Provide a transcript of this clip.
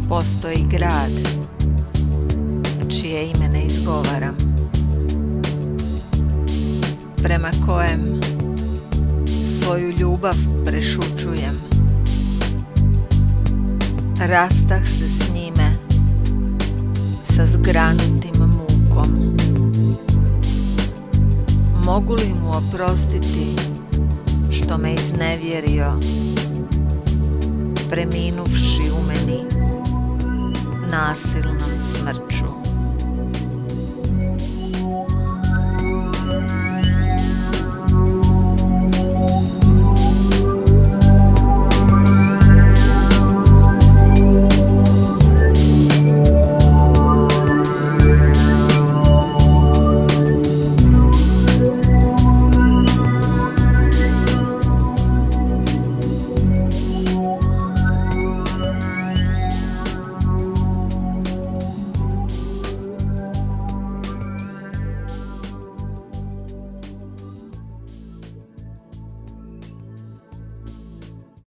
Postoji grad čije ime ne izgovaram, prema kojem svoju ljubav prešućujem. Rastah se s njime sa zgranutim mukom. Mogu li mu oprostiti što me iznevjerio, preminuvši u meni nasilnom smrću?